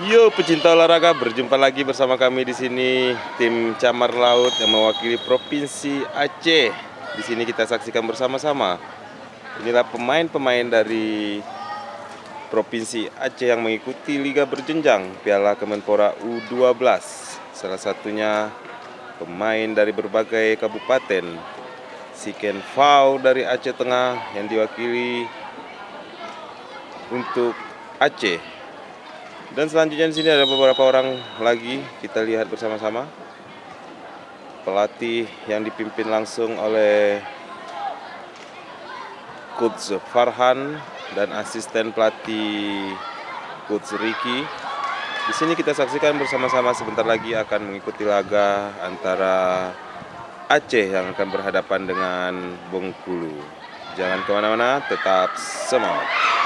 Yo pecinta olahraga, berjumpa lagi bersama kami di sini tim Camar Laut yang mewakili Provinsi Aceh. Di sini kita saksikan bersama-sama. Inilah pemain-pemain dari Provinsi Aceh yang mengikuti liga berjenjang Piala Kemenpora U12. Salah satunya pemain dari berbagai kabupaten. Siken Fau dari Aceh Tengah yang diwakili untuk Aceh. Dan selanjutnya di sini ada beberapa orang lagi, kita lihat bersama-sama. Pelatih yang dipimpin langsung oleh Coach Farhan dan asisten pelatih Coach Ricky. Di sini kita saksikan bersama-sama, sebentar lagi akan mengikuti laga antara Aceh yang akan berhadapan dengan Bengkulu. Jangan kemana-mana, tetap semangat.